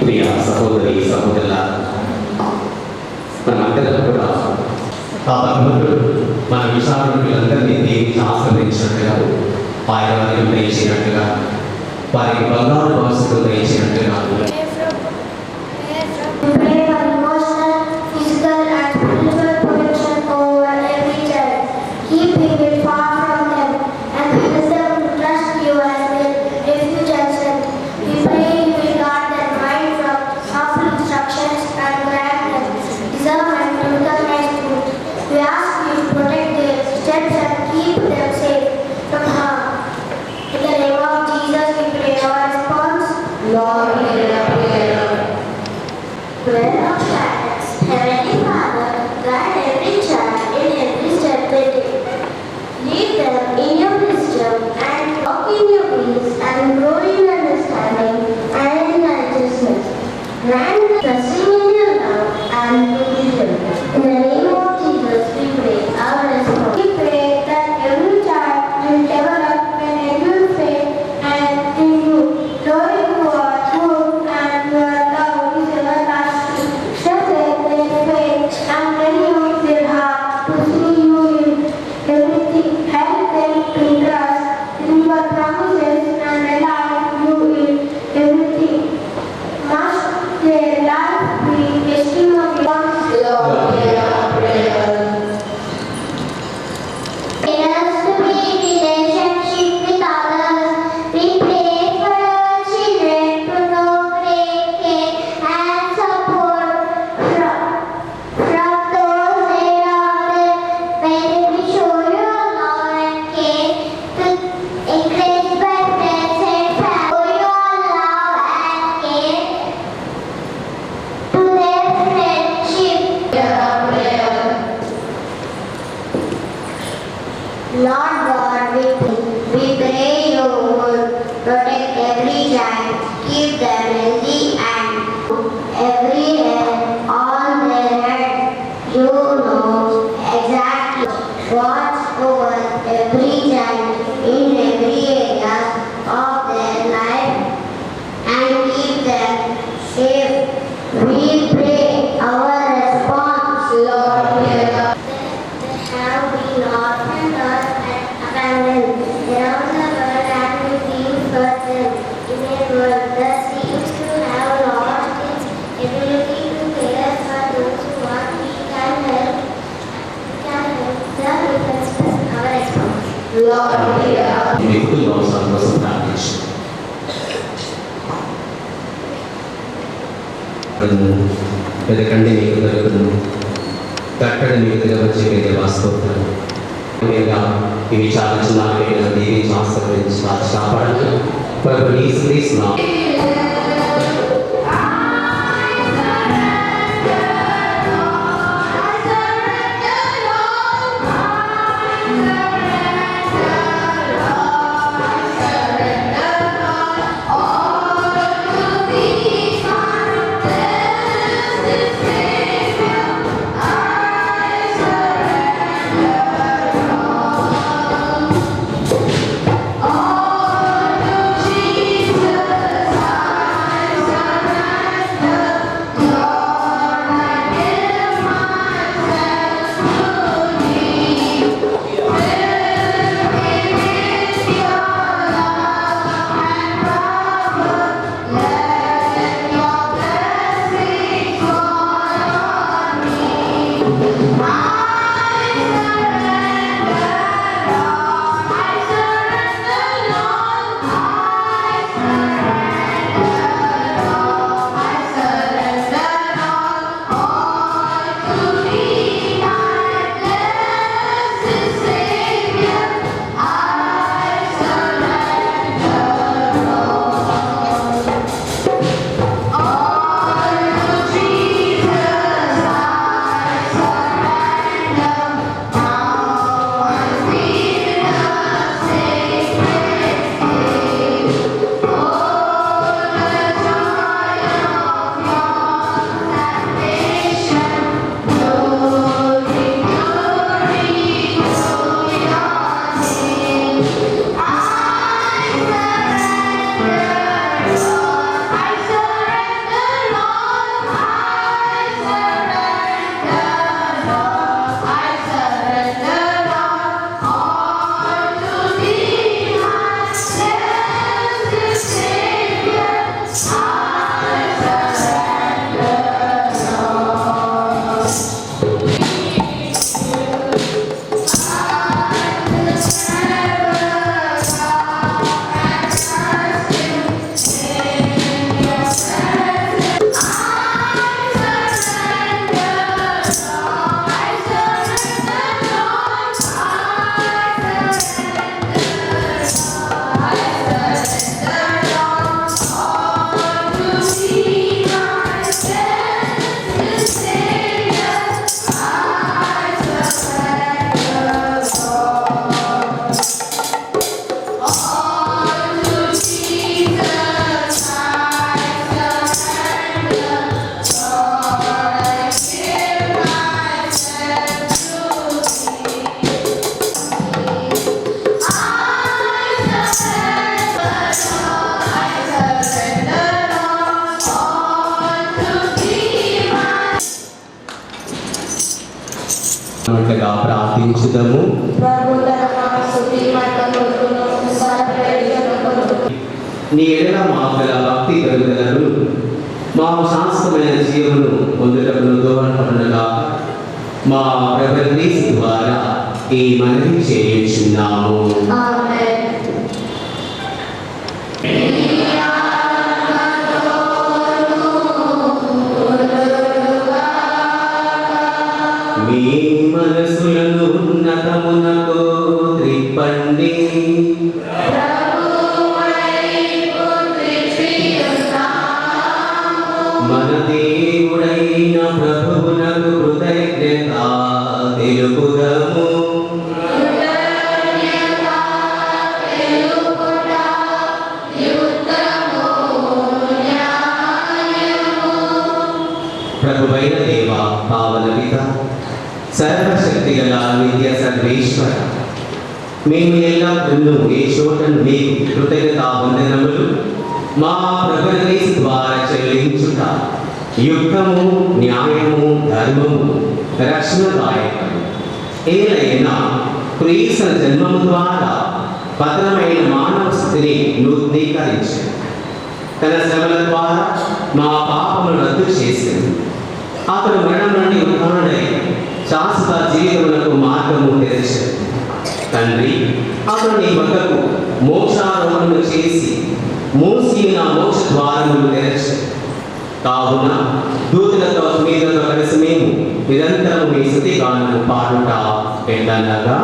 ప్రియ సహోదరి సహోదరుల మనందరం కూడా ఆ భగవంతుడు మన విషాదులందరినీ దేవునికి ఆశ్రయించినట్టుగా ఆయన వారికి దయచేసినట్టుగా వారికి బంగారు భవిష్యత్తు దయచేసినట్టుగా వెతకండి మీకు దొరుకును, కట్టడి మీకు దిగవచ్చి మీకు వాస్తవుతాను. ఇవి చాలా చిన్న దీవించి ఆశ్రయించి కాపాడండి. అన్నట్లుగా ప్రార్థించుదాము. నీ ఎడల మాకు గల భక్తి కలుగుదలను మా శాశ్వతమైన జీవను పొందుటకు దోహదపడగా మా ప్రభువు యేసు ద్వారా ఈ మనవి చేయుచున్నాము. మీ మనసులను ఉన్నతమునకు త్రిప్పండి. మన దేవుడైన ప్రభువునకు కృతజ్ఞత తెలుపుదము. ప్రభువైన దేవ, పావన పిత, సర్వశక్తి గల నిత్య సర్వేశ్వర, మేము ఎల్లప్పుడూ ఏ చోటను మీకు కృతజ్ఞత వందనములు మా ప్రభువు యేసు ద్వారా చెల్లించుట యుక్తము, న్యాయము, ధర్మము, రక్షణదాయకము. ఏలైనా క్రీస్తు జన్మము ద్వారా పతనమైన మానవ స్థితిని నూతనీకరించి తన శ్రమల ద్వారా మా పాపములను రద్దు చేసింది. అతడు మరణం నుండి ఉత్థానుడై శాశ్వత జీవితములకు మార్గము తెరిచాడు. తండ్రి, అతడు నీ వద్దకు మోక్షారోహణము చేసి మూసిన మోక్ష ద్వారములు తెరచాడు. కావున దూతలతో మీదతో కలిసి మేము నిరంతరం మీ స్తుతి గానము పాడుట ఎండనగా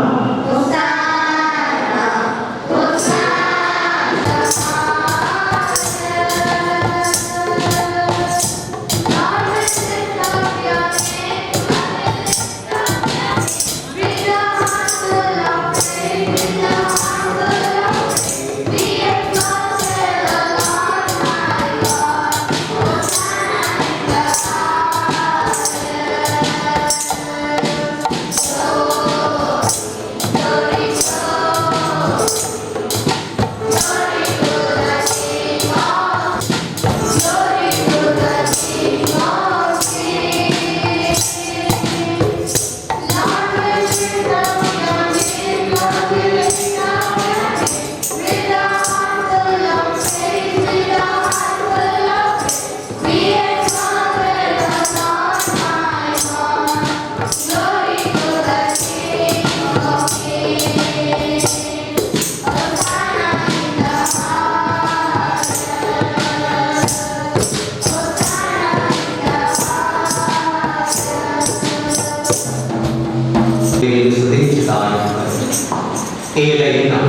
ఏలైనా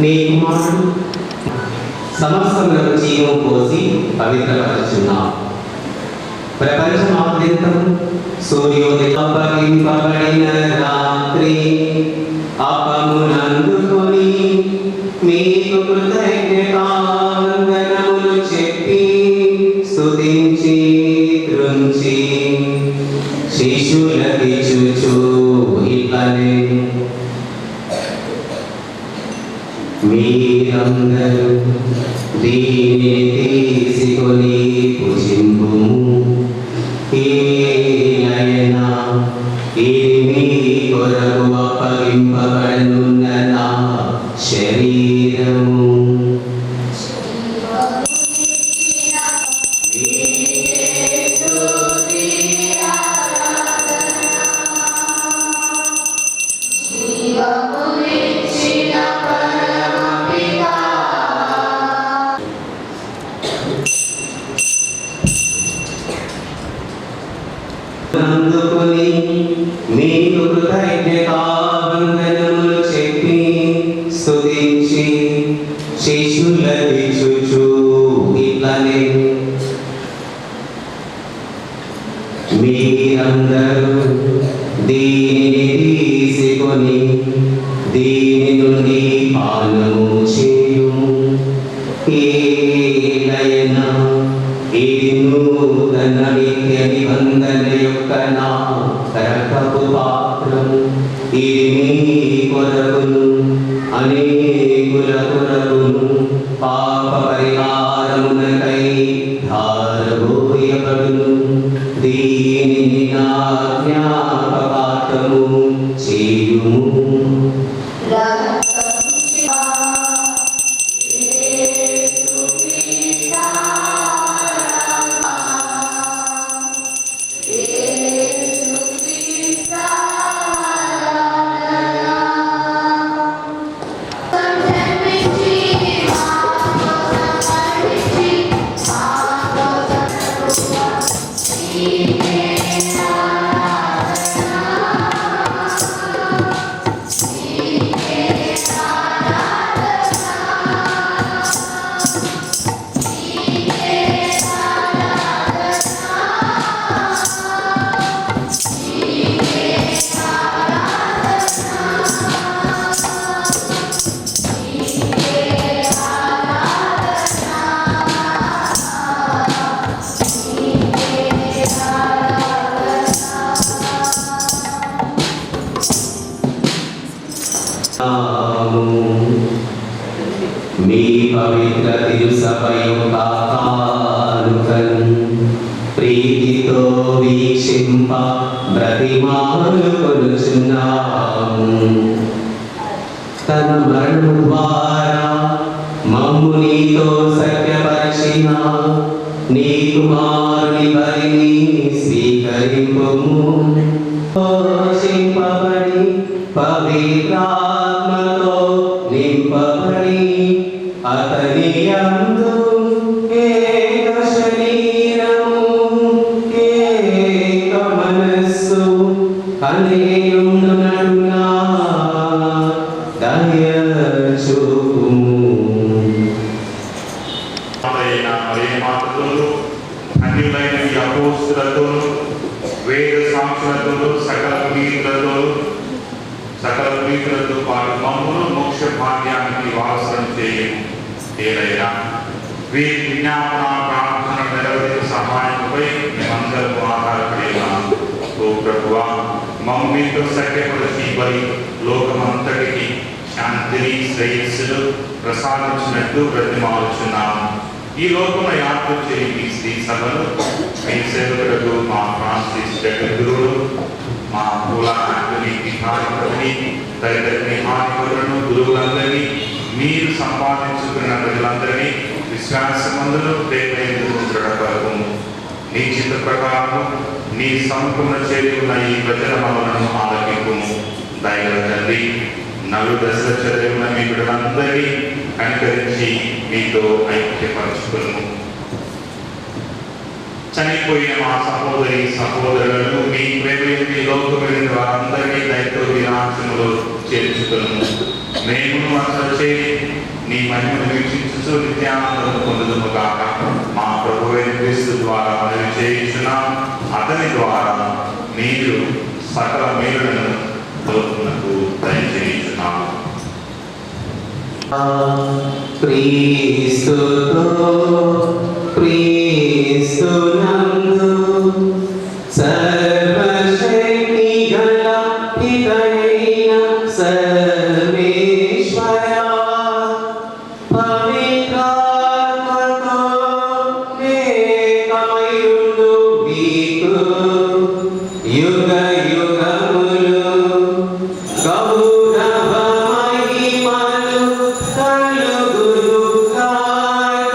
నీ కుమారుడు సమస్తములకు జీవం పోసి పవిత్రపరచున్నావు. ప్రపంచమాద్యంతం సూర్యోదయింపబడిన రాత్రి అపమునందుకొని మీకు కృతజ్ఞతావందనములు చెప్పి స్తుతించి త్రుంచి శిశులకిచ్చుచు ఇట్లనే, మీరందరూ దీనిని తీసుకొని భుజింపుము. ఏలైనా ఇది మీ కొరకు అప్పగింపబడనున్న నా శరీరము. అందుకొని మీకు కృతజ్ఞతావందనములు చెప్పి స్తుతించి శిశులకిచ్చుచు ఇట్లనే, మీరందరూ దీనిని తీసుకొని దీని నుండి పానము చేయుము. ఏలైనా ఇది నూతన నిత్య నిబంధన యొక్క నా రక్తపు పాత్రము. ఇది మీ కొరకును అనేకుల కొరకును పాప పరిహారమునకై ధారబోయబడును. దీనిని నా జ్ఞాపకార్థము పవిత్ర తిరుసభ యొక్క కానుకను ప్రీతితో వీక్షింప బ్రతిమాలు కొలుచున్నాము. తన మరణం ద్వారా మమ్ము నీతో సఖ్యపరిచిన నీ కుమారుని బలిని స్వీకరింపుము. పోషింపబడి పవిత్రాత్మతో నింపబడి అతని యందు ఏక శరీరము ఏక మనస్సు అనేయుండునట్టుగా దయచూపుము. అన్యులైన ఈ అపోస్తులతోను వేద సాక్షులతోను సకల పునీతులతో పాటు మమ్మును మోక్ష భాగ్యానికి వారసులను చేయము. ఏదైనా వీరి విజ్ఞాపన ప్రార్థన నెరవేరు సహాయంపై మేమందరము ఆధారపడేవాము. ఓ ప్రభువా, మమ్ము మీతో సఖ్యపరిచి బలి లోకమంతటికి శాంతిని శ్రేయస్సులు ప్రసాదించినట్టు బ్రతిమాలుచున్నాము. ఈ లోకమున యాత్ర చేయి మీ శ్రీ సభలు మీ సేవకులకు మా ఫ్రాన్సిస్ జగద్గురుడు, మా పూల ఆంటనీ విహారిపతిని, తదితర హానికులను గురువులందరినీ, మీరు సంపాదించుకున్న ప్రజలందరినీ విశ్వాసమందులు ప్రేమేందుకు దృఢపరచుము. నీ చిత్త ప్రకారం నీ సముఖమున చేరి ఉన్న ఈ ప్రజల మనలను ఆలకింపుము. దయగల తండ్రి, నలుదశల చదివిన మీ బిడ్డలందరినీ కనికరించి మీతో ఐక్యపరచుకును. చనిపోయిన మా సహోదరి సహోదరులను మీ ప్రేమ మీ లోకమైన వారందరినీ దయతో వినాశములో చేర్చుకును. మేము అసలు చేరి నీ మహిమను వీక్షించు నిత్యానందం పొందుదుము కాక. మా ప్రభువైన క్రీస్తు ద్వారా మనవి చేయించున్నాం. అతని ద్వారా మీరు సకల మేలులను లోకమునకు దయచేయించున్నాము. క్రీస్తునందు సర్వశక్తి గల పితయైన సర్వేశ్వర పవిత్రాత్మతో ఏకమయుండు మీకు యుగ యుగములు గౌరవ మహిమలు కలుగును గాక.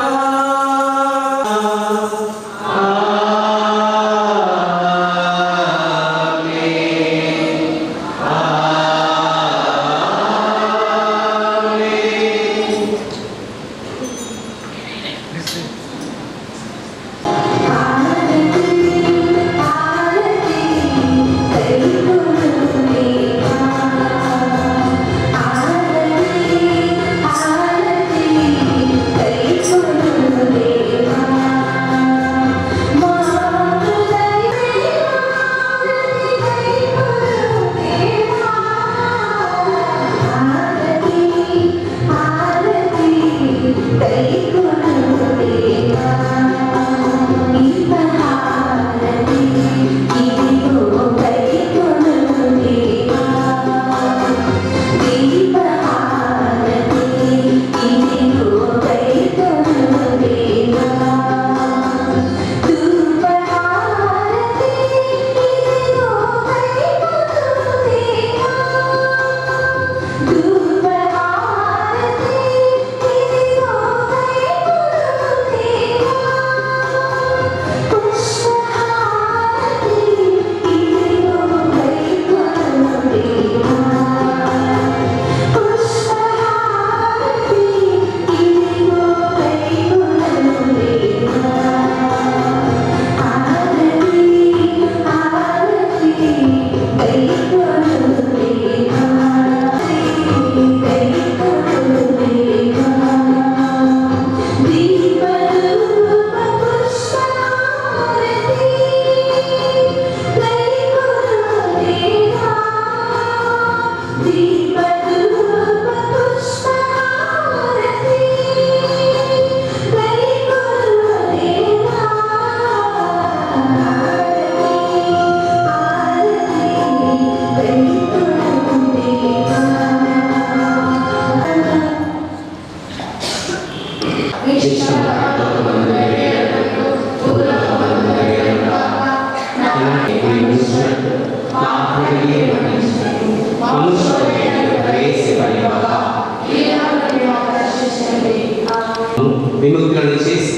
విముక్తులను చేసి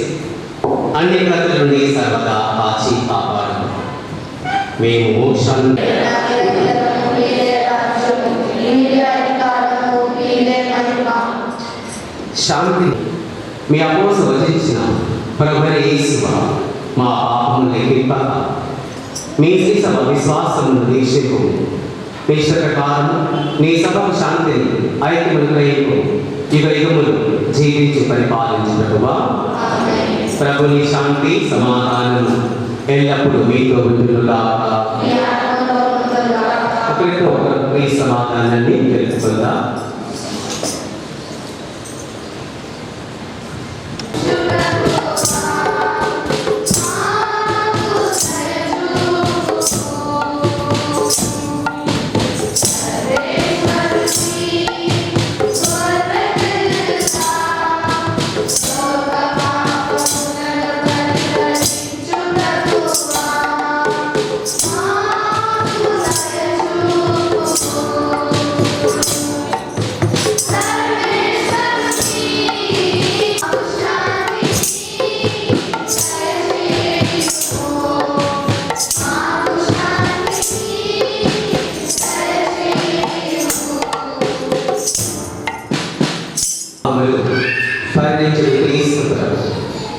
అన్ని ప్రజల నుండి సర్వదా కాచి కాపాడు. మేము శాంతి మీ అపోస వచించిన ప్రభువైన యేసువా మా పాపములు లెక్కింపక మీ సభ విశ్వాసమును దీక్షకు మీ ప్రకారం నీ సభకు శాంతిని ఐక్యమును గ్రహింపు యుగ యుగములు జీవించి పరిపాలించు ప్రభువా. ప్రభుని శాంతి సమాధానం ఎల్లప్పుడూ మీతో ఉండుగాక. ఒకరితో ఒకరు ఈ సమాధానాన్ని తెలుసుకుందాం.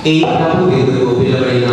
ఈ ప్రభు ఎందుకు పిలవైన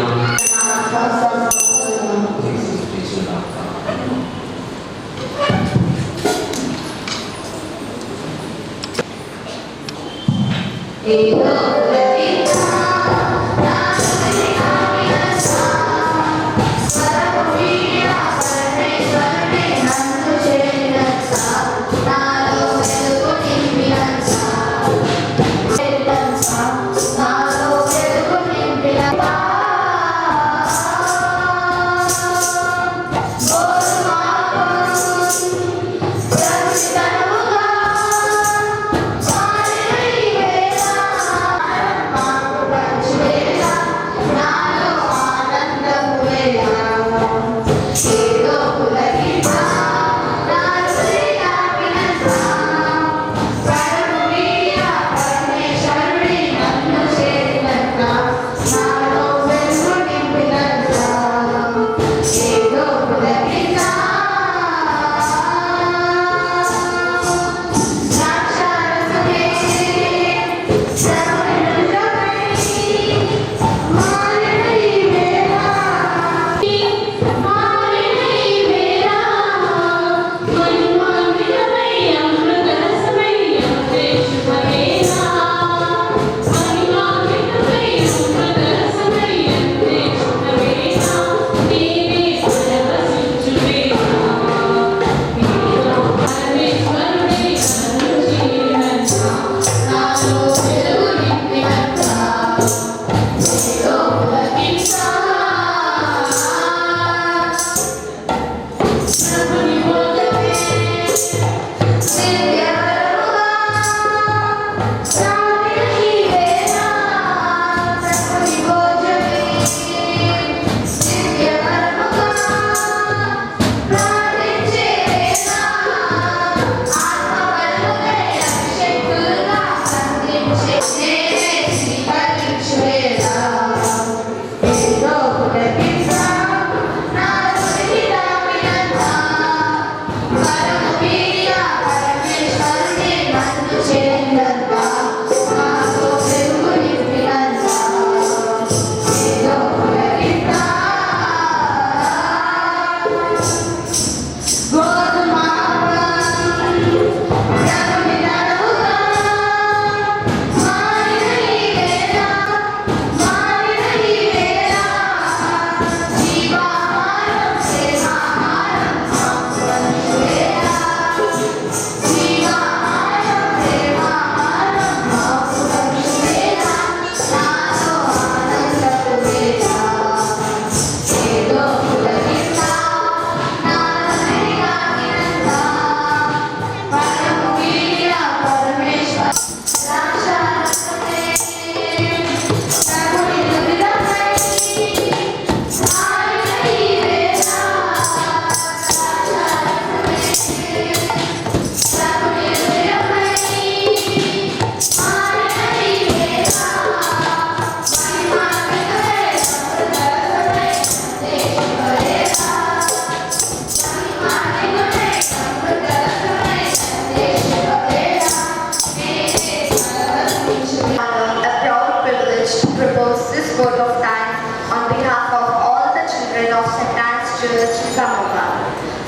word of thanks on behalf of all the children of St. Anne's Church, Samoga.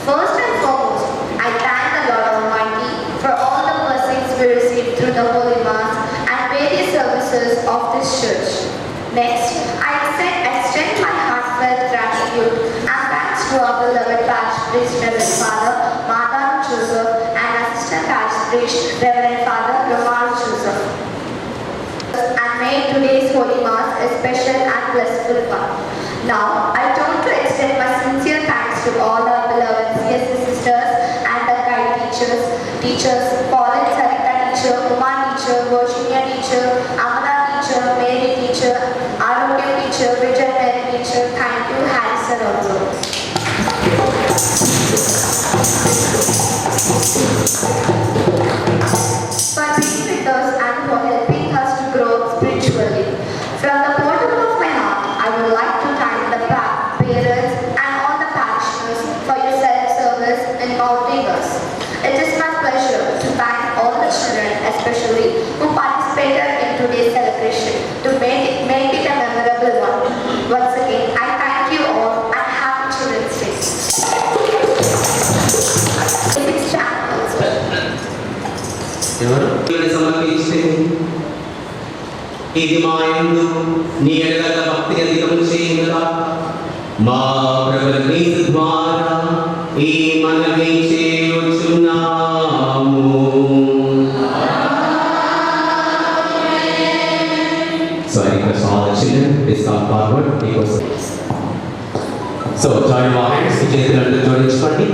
First and foremost, I thank the Lord Almighty for all the blessings we received through the Holy Mass and various services of this church. Next, I extend my heartfelt gratitude and thanks to our beloved Parish Priest, Reverend Father Madhav Joseph, and Assistant Parish Priest, Reverend Father Ramal Joseph, and made today's Holy Mass a special and blissful one. Now, I turn to extend my sincere thanks to all our beloved CSC sisters and the guide teachers, Pauline Sarita teacher, Uma teacher, Virginia teacher, Amana teacher, Mary teacher, Arogya teacher, Vijay Mary teacher. Thank you, Harrison also. For being with us and for helping us to grow spiritually. From the bottom of my heart, I would like to thank the parents and all the parishioners for your self-service in molding us. It is my pleasure to thank all the children, especially who participated in today's celebration, to make it a memorable one. Once again, I thank you all and happy Children's Day. సమర్పించి ఇది మా యందు నీ ఎడల భక్తి అధికం చేయుగా మా ప్రభువు యేసు ద్వారా ఈ మనవి చేయుచున్నాము. So I request all the children, please come forward. So join your hands, చేతులను జోడించుకోండి.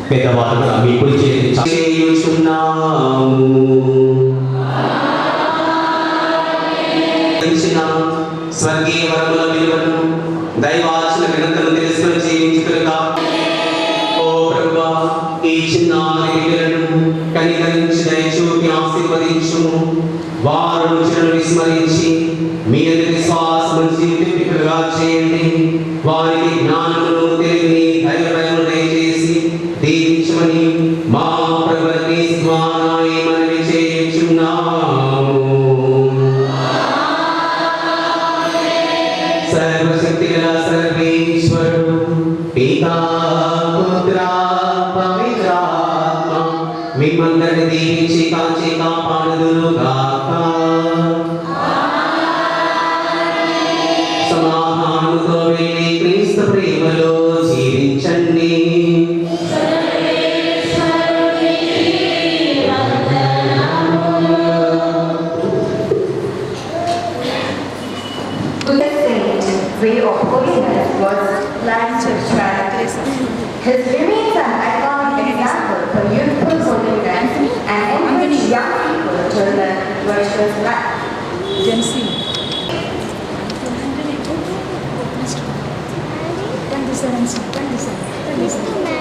పేదవాళ్ళు మీ కుడి చేతి చేయుచున్నాము. స్వర్గీయ వరముల విలువను దైవాచన ఘనతను తెలుసుకొని జీవించుకుగా ఓ ప్రభువా ఈ చిన్న బిడ్డలను కనికరించి దయచూపి ఆశీర్వదించుము. వారు రుచులను విస్మరించి మీ అందరి విశ్వాసము జీవించుగా చేయండి. వారికి జ్ఞానమును తెలివిని ధైర్యమును దయచేసి దీవించమని మా ప్రభువు యేసు ద్వారా మనవి చేయుచున్నాము. సర్వశక్తిగల సర్వేశ్వరుడు పితా పుత్ర పవిత్రాత్మ మిమ్మందరిని దీవించి కాచి కాపాడుదురుగాక. సమాధానముతో వెళ్ళి క్రీస్తు ప్రేమలో జీవించండి. Way of holiness was blind spirituality. His remains an iconic example for youthful holiness and encourage young people to live virtuous life.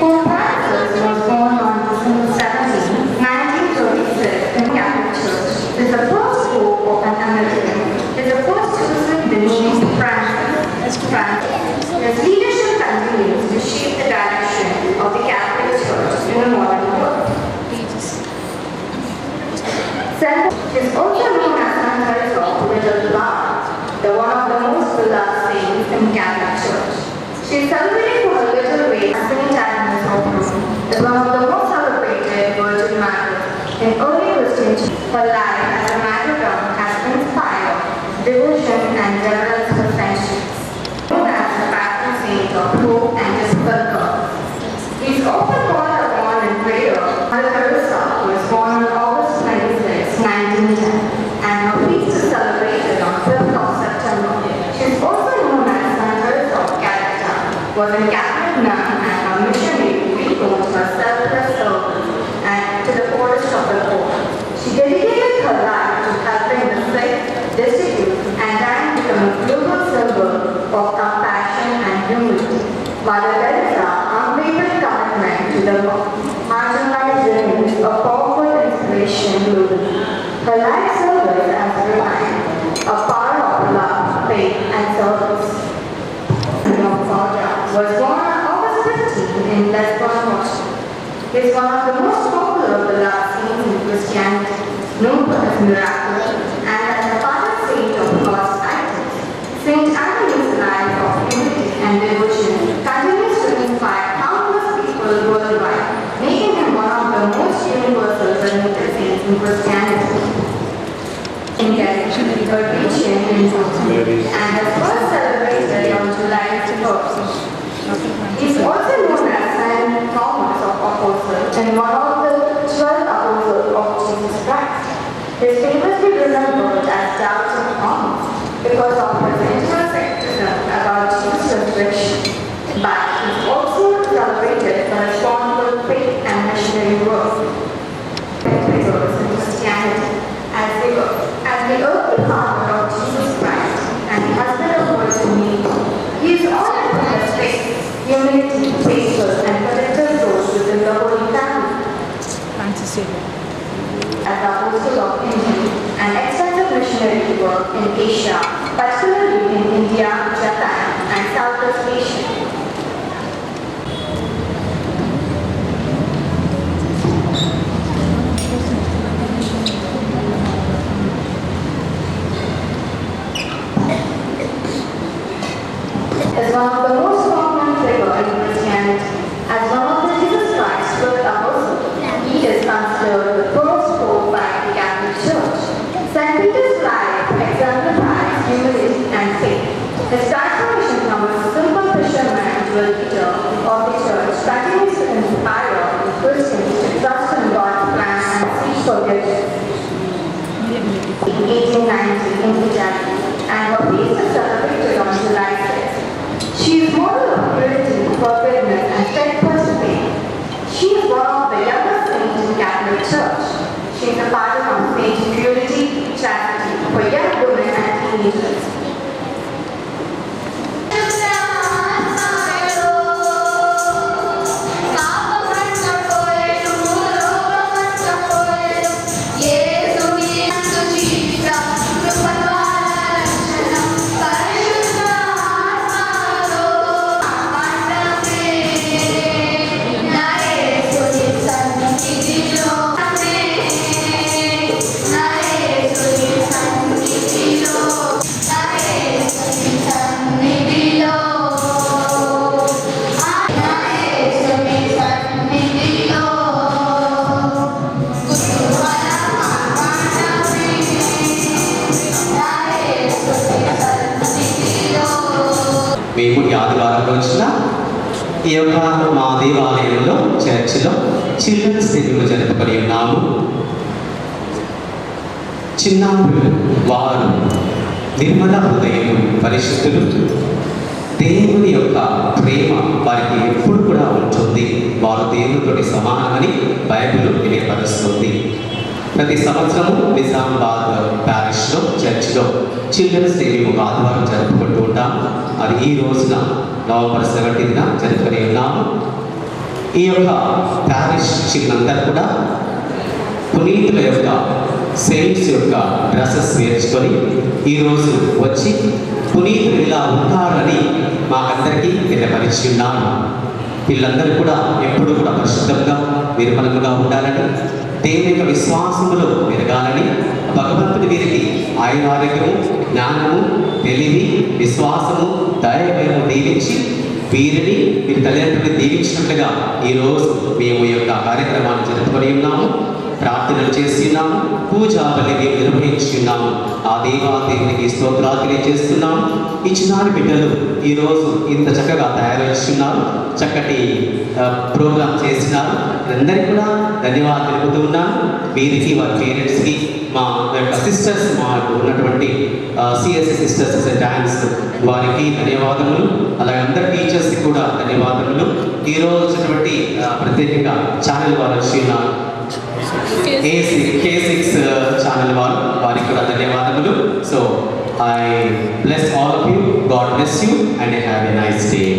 Pope Francis was born on December 17, 1936 in Catholic Church. He is the first Pope of an American. He is the first to visit the name Francis. His leadership continues to shape the direction of the Catholic Church in the modern world. Saint is also known as Saint Teresa of Little Flower, the one of the most beloved saints in Catholic Church. She is celebrated for her little ways as Saint Agnes of Rome, is one of the most celebrated Virgin Mary in early Christian church. Her life as a martyrdom has inspired devotion and reverence for centuries. Known as the patron saint of hope and disciple. He is often called upon in prayer. Mother Teresa was born on August 26, 1910, and her feast is celebrated on 5th of September. She is also known as Saint Teresa of Calcutta, was a Catholic nun and a missionary who devoted her selfless service and to the poorest of the poor. She dedicated her life to helping the sick, destitute, and died to become a global symbol of compassion and humility. Mother Teresa unwavering commitment to the marginalized remains a powerful inspiration globally. Her life service as refined a power of love, faith, and service. Was born on August 15 in Lisbon, Portugal. He is one of the most popular beloved saints in Christianity, known for his miracles and as the father and was first celebrated on July 1st. He is also known as Saint Thomas of Apostle and one of the 12 apostles of Jesus Christ. He is famously remembered as Doubting Thomas because of his intense skepticism about Jesus' resurrection. But he is also celebrated for his responsible faith and missionary work. Figures in Christianity as the earthly father of Jesus Christ and the husband of Virgin Mary. He is honored for his faith, humility, faithful, and protective roles within the Holy Family. As the apostle of India and extensive missionary work in Asia, particularly in India, Japan, and Southeast Asia. As one of the most prominent figures in Christianity, as one of the Jesus Christ's 12 apostles, he is considered the first pope by the Catholic Church. St. Peter's life exemplifies humility and faith. His transformation from a simple fisherman to a leader of the church continues to inspire Christians to trust in God's plan and seek forgiveness. In 1890 in Italy, and her feast is celebrated on July 6th. She is model of purity, forgiveness, and steadfast faith. She is one of the youngest saints in the Catholic Church. She is a pattern of faith, purity, chastity for young women and teenagers. మేము ఈ ఆదివారం రోజున ఈ యొక్క మా దేవాలయంలో చర్చిలో children's day జరుపుకొని ఉన్నాము. చిన్నారులు వారు నిర్మల హృదయం పరిశుద్ధులు, దేవుని యొక్క ప్రేమ వారికి ఎప్పుడు కూడా ఉంటుంది. వారు దేవునితోటి సమానమని బైబిల్ తెలియపరుస్తుంది. ప్రతి సంవత్సరము నిజామాబాద్ ప్యారిష్లో చర్చిలో చిల్డ్రన్స్ డే మేము ఆదివారం జరుపుకుంటూ ఉంటాము. అది ఈ రోజున నవంబర్ 17న జరుపుకొని ఉన్నాము. ఈ యొక్క ప్యారిష్ చిల్లందరూ కూడా పునీతుల యొక్క సెయింట్స్ యొక్క డ్రెస్సెస్ వేర్చుకొని ఈరోజు వచ్చి పునీతులు ఇలా ఉంటారని మాకందరికీ తెలియపరిచి ఉన్నాను. వీళ్ళందరూ కూడా ఎప్పుడు కూడా పరిశుద్ధంగా నిర్మలంగా ఉండాలని, దేవుని యొక్క విశ్వాసములో పెరగాలని, భగవంతుడి వీరికి ఆయురారోగ్యము, జ్ఞానము, తెలివి, విశ్వాసము, దైవము దీవించి వీరిని వీరి తల్లిదండ్రులు దీవించినట్లుగా ఈరోజు మేము ఈ యొక్క కార్యక్రమాన్ని జరుపుకొని ఉన్నాము. ప్రార్థనలు చేస్తున్నాము, పూజా బలి నిర్వహించున్నాము. ఆ దేవునికి స్తోత్రాలు తెలియజేస్తున్నాము. ఈ చిన్నారి బిడ్డలు ఈరోజు ఇంత చక్కగా తయారు చేస్తున్నారు, చక్కటి ప్రోగ్రామ్ చేస్తున్నారు. అందరికీ కూడా ధన్యవాదాలు తెలుపుతూ ఉన్నాను. వీరికి వారి పేరెంట్స్కి, మా యొక్క సిస్టర్స్, మాకు ఉన్నటువంటి సిఎస్సి సిస్టర్స్ డాన్స్ వారికి ధన్యవాదములు. అలాగే అందరి టీచర్స్కి కూడా ధన్యవాదములు. ఈరోజు వచ్చినటువంటి ప్రత్యేకంగా ఛానల్ వారు వచ్చిన K6 ఛానల్ వారికి కూడా ధన్యవాదములు. So I bless all of you. God bless you and have a nice day.